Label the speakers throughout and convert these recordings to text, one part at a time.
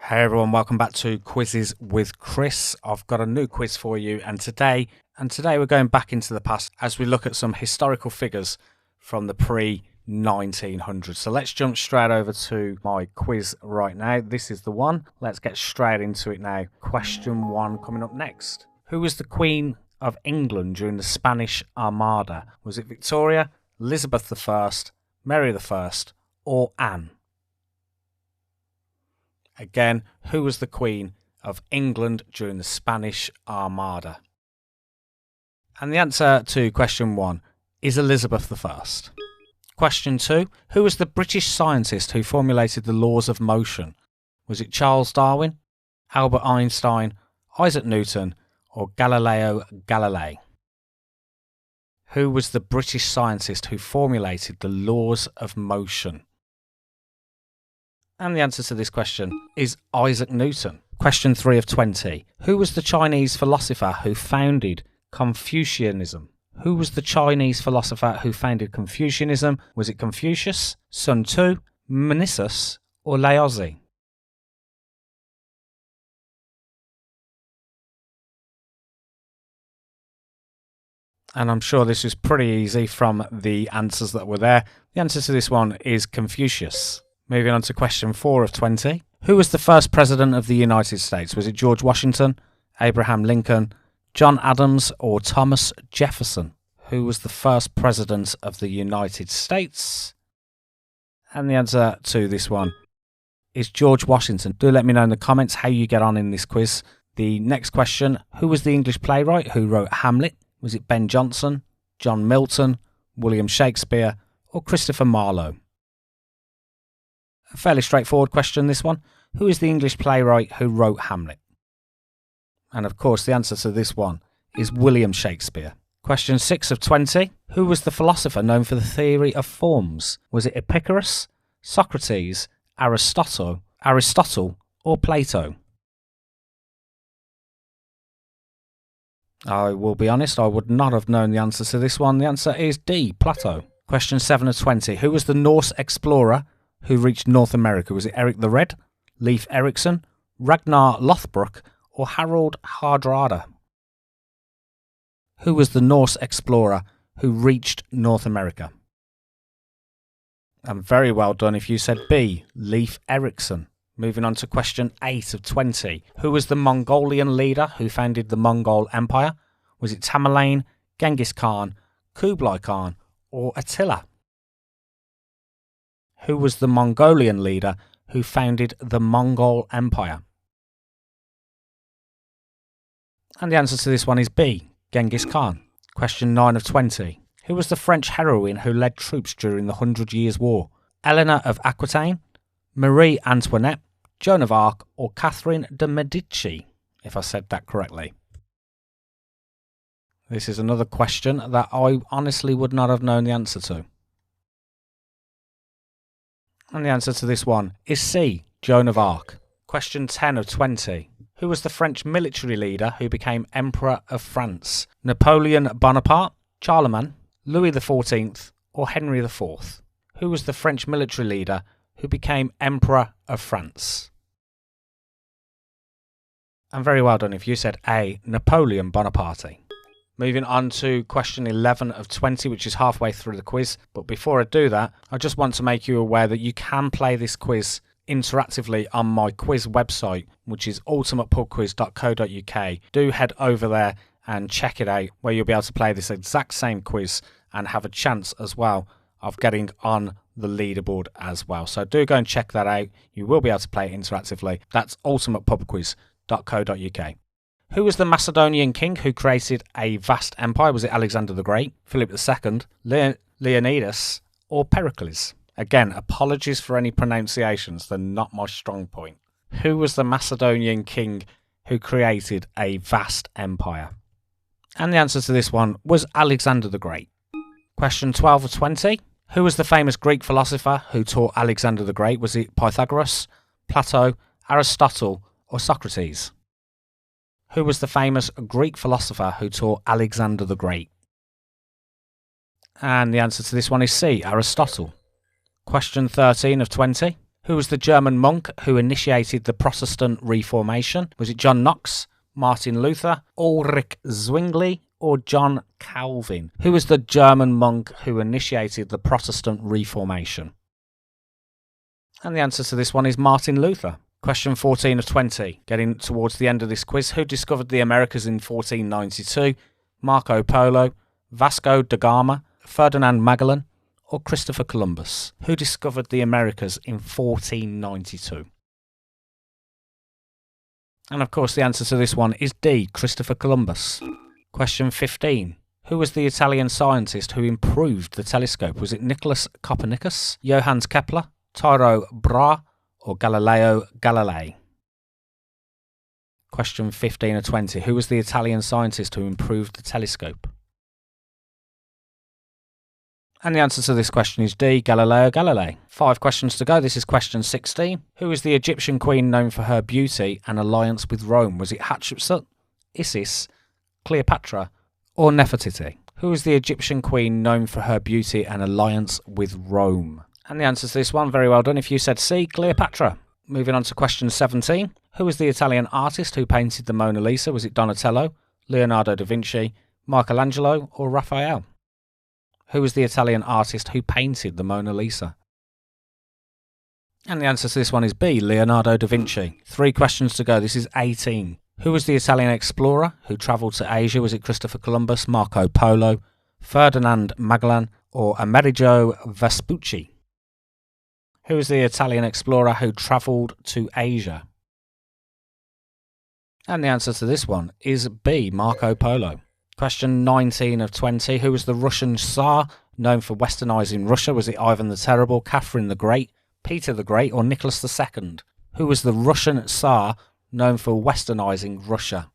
Speaker 1: Hey everyone, welcome back to Quizzes with Chris. I've got a new quiz for you, and today we're going back into the past as we look at some historical figures from the pre-1900s. So let's jump straight over to my quiz right now. This is the one. Let's get straight into it now. Question 1 coming up next. Who was the Queen of England during the Spanish Armada? Was it Victoria, Elizabeth I, Mary I, or Anne? Again, who was the Queen of England during the Spanish Armada? And the answer to question 1 is Elizabeth I. Question 2, who was the British scientist who formulated the laws of motion? Was it Charles Darwin, Albert Einstein, Isaac Newton, or Galileo Galilei? Who was the British scientist who formulated the laws of motion? And the answer to this question is Isaac Newton. Question 3 of 20. Who was the Chinese philosopher who founded Confucianism? Who was the Chinese philosopher who founded Confucianism? Was it Confucius, Sun Tzu, Meneses, or Laozi? And I'm sure this was pretty easy from the answers that were there. The answer to this one is Confucius. Moving on to question 4 of 20. Who was the first president of the United States? Was it George Washington, Abraham Lincoln, John Adams, or Thomas Jefferson? Who was the first president of the United States? And the answer to this one is George Washington. Do let me know in the comments how you get on in this quiz. The next question, who was the English playwright who wrote Hamlet? Was it Ben Jonson, John Milton, William Shakespeare, or Christopher Marlowe? A fairly straightforward question, this one. Who is the English playwright who wrote Hamlet? And of course, the answer to this one is William Shakespeare. Question 6 of 20. Who was the philosopher known for the theory of forms? Was it Epicurus, Socrates, Aristotle, or Plato? I will be honest, I would not have known the answer to this one. The answer is D, Plato. Question 7 of 20. Who was the Norse explorer who reached North America? Was it Eric the Red, Leif Erikson, Ragnar Lothbrok, or Harold Hardrada? Who was the Norse explorer who reached North America? And very well done if you said B, Leif Erikson. Moving on to question 8 of 20. Who was the Mongolian leader who founded the Mongol Empire? Was it Tamerlane, Genghis Khan, Kublai Khan, or Attila? Who was the Mongolian leader who founded the Mongol Empire? And the answer to this one is B, Genghis Khan. Question 9 of 20. Who was the French heroine who led troops during the 100 Years' War? Eleanor of Aquitaine, Marie Antoinette, Joan of Arc, or Catherine de Medici, if I said that correctly. This is another question that I honestly would not have known the answer to. And the answer to this one is C, Joan of Arc. Question 10 of 20. Who was the French military leader who became Emperor of France? Napoleon Bonaparte, Charlemagne, Louis XIV, or Henry IV? Who was the French military leader who became Emperor of France? And very well done if you said A, Napoleon Bonaparte. Moving on to question 11 of 20, which is halfway through the quiz. But before I do that, I just want to make you aware that you can play this quiz interactively on my quiz website, which is ultimatepubquiz.co.uk. Do head over there and check it out, where you'll be able to play this exact same quiz and have a chance as well of getting on the leaderboard as well. So do go and check that out. You will be able to play it interactively. That's ultimatepubquiz.co.uk. Who was the Macedonian king who created a vast empire? Was it Alexander the Great, Philip II, Leonidas, or Pericles? Again, apologies for any pronunciations, they're not my strong point. Who was the Macedonian king who created a vast empire? And the answer to this one was Alexander the Great. Question 12 of 20. Who was the famous Greek philosopher who taught Alexander the Great? Was it Pythagoras, Plato, Aristotle, or Socrates? Who was the famous Greek philosopher who taught Alexander the Great? And the answer to this one is C, Aristotle. Question 13 of 20. Who was the German monk who initiated the Protestant Reformation? Was it John Knox, Martin Luther, Ulrich Zwingli, or John Calvin? Who was the German monk who initiated the Protestant Reformation? And the answer to this one is Martin Luther. Question 14 of 20. Getting towards the end of this quiz. Who discovered the Americas in 1492? Marco Polo, Vasco da Gama, Ferdinand Magellan, or Christopher Columbus? Who discovered the Americas in 1492? And of course the answer to this one is D, Christopher Columbus. Question 15. Who was the Italian scientist who improved the telescope? Was it Nicholas Copernicus, Johannes Kepler, Tycho Brahe, or Galileo Galilei? Question 15 of 20. Who was the Italian scientist who improved the telescope? And the answer to this question is D, Galileo Galilei. 5 questions to go. This is question 16. Who is the Egyptian queen known for her beauty and alliance with Rome? Was it Hatshepsut, Isis, Cleopatra, or Nefertiti? Who is the Egyptian queen known for her beauty and alliance with Rome? And the answer to this one, very well done if you said C, Cleopatra. Moving on to question 17. Who was the Italian artist who painted the Mona Lisa? Was it Donatello, Leonardo da Vinci, Michelangelo, or Raphael? Who was the Italian artist who painted the Mona Lisa? And the answer to this one is B, Leonardo da Vinci. 3 questions to go. This is 18. Who was the Italian explorer who travelled to Asia? Was it Christopher Columbus, Marco Polo, Ferdinand Magellan, or Amerigo Vespucci? Who was the Italian explorer who travelled to Asia? And the answer to this one is B, Marco Polo. Question 19 of 20. Who was the Russian Tsar known for westernising Russia? Was it Ivan the Terrible, Catherine the Great, Peter the Great, or Nicholas II? Who was the Russian Tsar known for westernising Russia?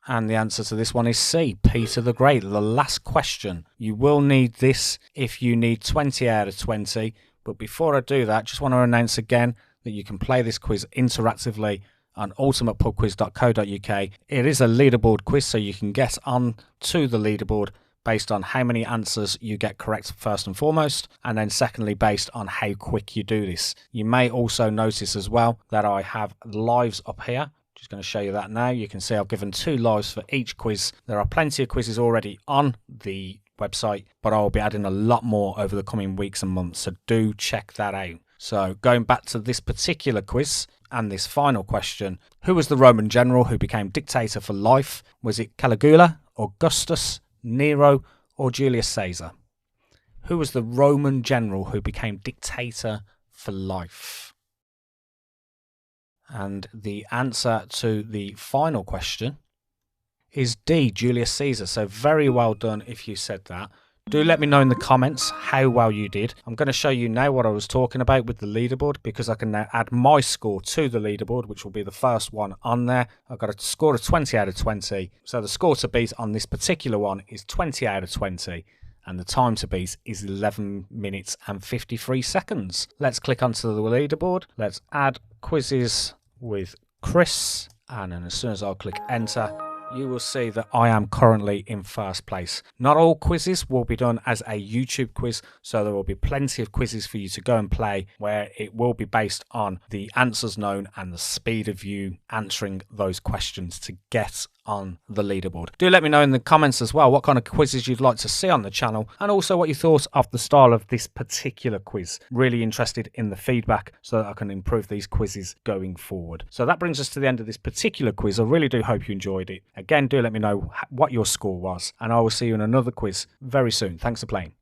Speaker 1: And the answer to this one is C, Peter the Great. The last question. You will need this if you need 20 out of 20. But before I do that, just want to announce again that you can play this quiz interactively on ultimatepubquiz.co.uk. It is a leaderboard quiz, so you can get on to the leaderboard based on how many answers you get correct first and foremost, and then secondly based on how quick you do this. You may also notice as well that I have lives up here. Just going to show you that now. You can see I've given 2 lives for each quiz. There are plenty of quizzes already on the website, but I will be adding a lot more over the coming weeks and months, so do check that out. So going back to this particular quiz and this final question, who was the Roman general who became dictator for life? Was it Caligula, Augustus, Nero, or Julius Caesar? Who was the Roman general who became dictator for life? And the answer to the final question is D, Julius Caesar. So very well done if you said that. Do let me know in the comments how well you did. I'm going to show you now what I was talking about with the leaderboard, because I can now add my score to the leaderboard, which will be the first one on there. I've got a score of 20 out of 20. So the score to beat on this particular one is 20 out of 20. And the time to beat is 11 minutes and 53 seconds. Let's click onto the leaderboard. Let's add quizzes with Chris. And then as soon as I click enter, you will see that I am currently in first place. Not all quizzes will be done as a YouTube quiz, so there will be plenty of quizzes for you to go and play where it will be based on the answers known and the speed of you answering those questions to get on the leaderboard. Do let me know in the comments as well what kind of quizzes you'd like to see on the channel, and also what you thought of the style of this particular quiz. Really interested in the feedback so that I can improve these quizzes going forward. So that brings us to the end of this particular quiz. I really do hope you enjoyed it. Again, do let me know what your score was, and I will see you in another quiz very soon. Thanks for playing.